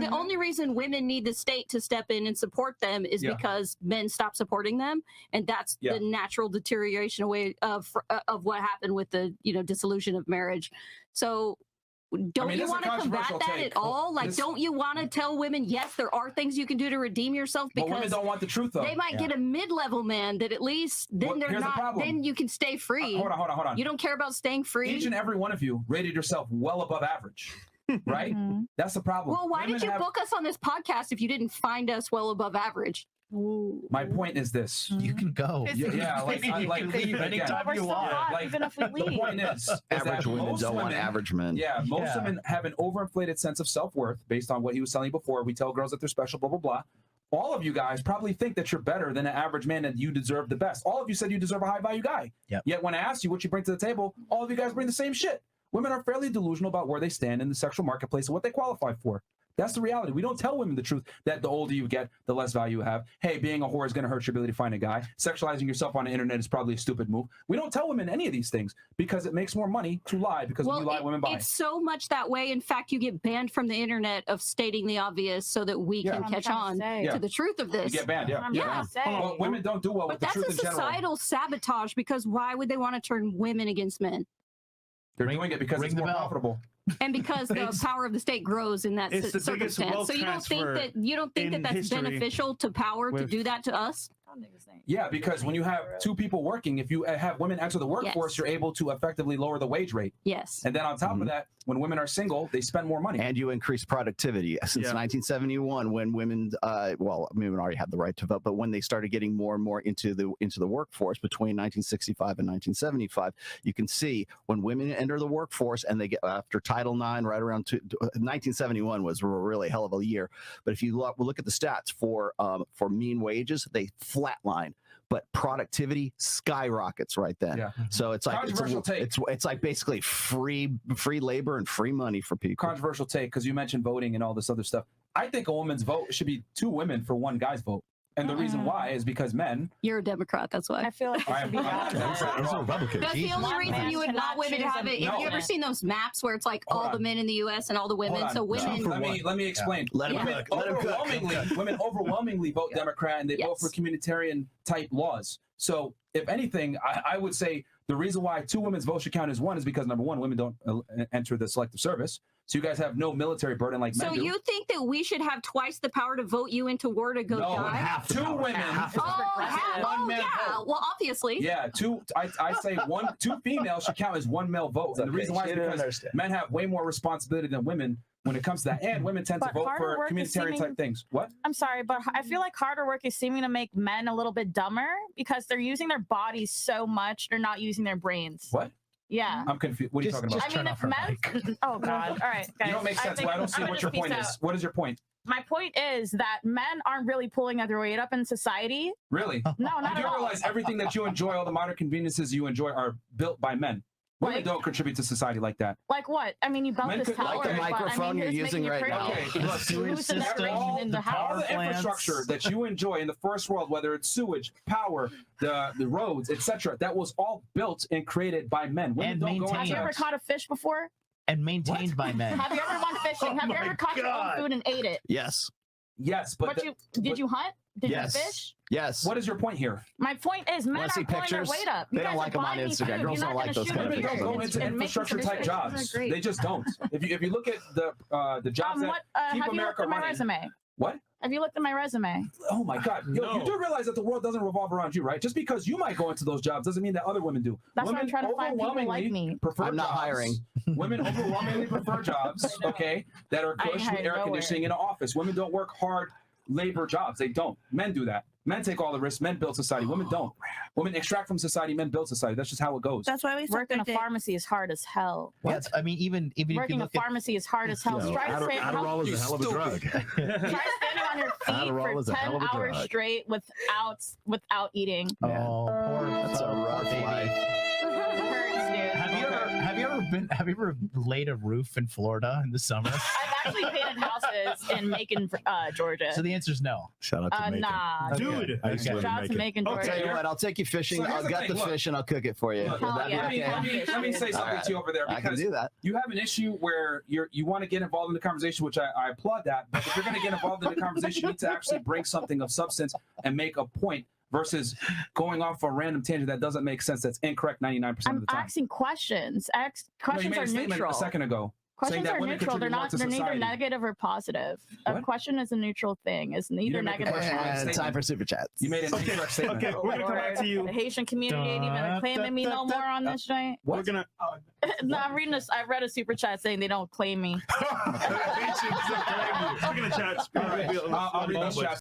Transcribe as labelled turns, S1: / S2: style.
S1: the only reason women need the state to step in and support them is because men stop supporting them, and that's the natural deterioration away of what happened with the dissolution of marriage. So don't you want to combat that at all? Like, don't you want to tell women, yes, there are things you can do to redeem yourself, because
S2: women don't want the truth, though.
S1: They might get a mid-level man that at least then they're not. Then you can stay free.
S2: Hold on.
S1: You don't care about staying free.
S2: Each and every one of you rated yourself well above average, right? That's the problem.
S1: Well, why did you book us on this podcast if you didn't find us well above average?
S3: Ooh.
S2: My point is this:
S4: you can go.
S2: Like leave
S4: anytime you want.
S3: Even if we leave.
S2: The point is
S5: average women don't want average men.
S2: Yeah, most women have an overinflated sense of self-worth based on what he was telling you before. We tell girls that they're special, blah blah blah. All of you guys probably think that you're better than an average man and you deserve the best. All of you said you deserve a high-value guy. Yet when I asked you what you bring to the table, all of you guys bring the same shit. Women are fairly delusional about where they stand in the sexual marketplace and what they qualify for. That's the reality. We don't tell women the truth that the older you get, the less value you have. Hey, being a whore is going to hurt your ability to find a guy. Sexualizing yourself on the internet is probably a stupid move. We don't tell women any of these things because it makes more money to lie, because when you lie, women buy.
S1: It's so much that way. In fact, you get banned from the internet of stating the obvious so that we can catch on to the truth of this.
S2: You get banned, Well, women don't do well with the truth in general.
S1: But that's a societal sabotage, because why would they want to turn women against men?
S2: They're doing it because it's more profitable.
S1: And because the power of the state grows in that circumstance. So you don't think that that's beneficial to power to do that to us?
S2: Yeah, because when you have two people working, if you have women enter the workforce, you're able to effectively lower the wage rate.
S1: Yes.
S2: And then on top of that, when women are single, they spend more money.
S5: And you increase productivity. Since 1971, when women, women already had the right to vote, but when they started getting more and more into the workforce between 1965 and 1975, you can see when women enter the workforce and they get after Title IX, right around 1971 was a really hell of a year. But if you look at the stats for mean wages, they flatline, but productivity skyrockets right then. So it's like it's like basically free labor and free money for people.
S2: Controversial take, because you mentioned voting and all this other stuff. I think a woman's vote should be 2 women for 1 guy's vote. And the reason why is because men.
S1: You're a Democrat, that's why.
S3: I feel like it should be
S1: That's the only reason you would want women to have it. Have you ever seen those maps where it's like all the men in the U.S. and all the women? So women.
S2: Let me explain. Women overwhelmingly vote Democrat, and they vote for communitarian type laws. So if anything, I would say the reason why 2 women's votes should count as 1 is because, number 1, women don't enter the selective service. So you guys have no military burden like men do. So you
S1: think that we should have twice the power to vote you into war to go die?
S2: 2 women.
S1: Well, obviously.
S2: Yeah, 2. I say 2 females should count as 1 male vote. And the reason why is because men have way more responsibility than women when it comes to that, and women tend to vote for communitarian type things. What?
S3: I'm sorry, but I feel like harder work is seeming to make men a little bit dumber because they're using their bodies so much, they're not using their brains.
S2: What?
S3: Yeah.
S2: I'm confused. What are you talking about?
S3: I mean, if men... Oh, God. All right, guys.
S2: You don't make sense. I don't see what your point is. What is your point?
S3: My point is that men aren't really pulling their weight up in society.
S2: Really?
S3: No, not at all.
S2: You realize everything that you enjoy, all the modern conveniences you enjoy are built by men. Women don't contribute to society like that.
S3: Like what? I mean, you built this tower.
S5: Like the microphone you're using right now.
S2: Okay, look, all the infrastructure that you enjoy in the first world, whether it's sewage, power, the roads, etc., that was all built and created by men. Women don't go.
S3: Have you ever caught a fish before?
S4: And maintained by men.
S3: Have you ever gone fishing? Have you ever caught your own food and ate it?
S5: Yes.
S2: Yes, but
S3: did you hunt? Did you fish?
S5: Yes.
S2: What is your point here?
S3: My point is men are pulling their weight up.
S5: They don't like them on Instagram. Girls don't like those kind of
S2: pictures. Women don't go into infrastructure type jobs. They just don't. If you look at the jobs that keep America running.
S3: Resume?
S2: What?
S3: Have you looked at my resume?
S2: Oh my God! You do realize that the world doesn't revolve around you, right? Just because you might go into those jobs doesn't mean that other women do.
S3: That's why I'm trying to find people like me.
S5: I'm not hiring.
S2: Women overwhelmingly prefer jobs, okay, that are cushy with air conditioning in an office. Women don't work hard labor jobs. They don't. Men do that. Men take all the risks. Men build society. Women don't. Women extract from society. Men build society. That's just how it goes.
S3: That's why we work in a pharmacy is hard as hell.
S4: Yes, I mean even if
S3: working
S4: you
S3: in a pharmacy is hard as hell.
S6: Adderall is a hell of a drug.
S3: Try standing on your feet for 10 hours straight without eating.
S4: Oh, poor, that's a rough life.
S3: It hurts, dude.
S4: Have you ever Have you ever laid a roof in Florida in the summer?
S3: I've actually painted houses in Macon, Georgia.
S4: So the answer is no.
S6: Shout out to Macon.
S3: Nah.
S6: Dude, I used to live
S3: Shout
S6: in
S3: out to Macon,
S2: Okay.
S3: Georgia.
S5: Tell you what, I'll take you fishing.
S2: So here's
S5: I'll
S2: the
S5: get
S2: thing,
S5: the
S2: look.
S5: fish and I'll cook it for you.
S2: Look,
S5: Would that
S3: yeah.
S5: be okay?
S2: Let me say something to you over there,
S5: I can
S2: because
S5: do that.
S2: you have an issue where you want to get involved in the conversation, which I applaud that. But if you're going to get involved in the conversation, you need to actually bring something of substance and make a point versus going off a random tangent that doesn't make sense. That's incorrect 99% of
S3: I'm
S2: the time.
S3: asking questions.
S2: No, you
S3: Questions
S2: made a
S3: are
S2: statement
S3: neutral.
S2: a second ago. saying
S3: Questions
S2: that
S3: are
S2: women
S3: neutral. They're
S2: contribute more
S3: not.
S2: to
S3: They're neither
S2: society.
S3: negative or positive. A
S2: What?
S3: question is a neutral thing. It's neither
S2: didn't make a
S3: negative or
S2: question.
S3: positive.
S5: And time for super chats.
S2: You made an incorrect statement.
S6: Okay, we're gonna come back to you.
S3: The Haitian community ain't even claiming me no more on this joint.
S6: We're gonna.
S3: No, I'm reading this. I read a super chat saying they don't claim me.
S6: We're gonna chat.
S2: All right. I'll read those chats.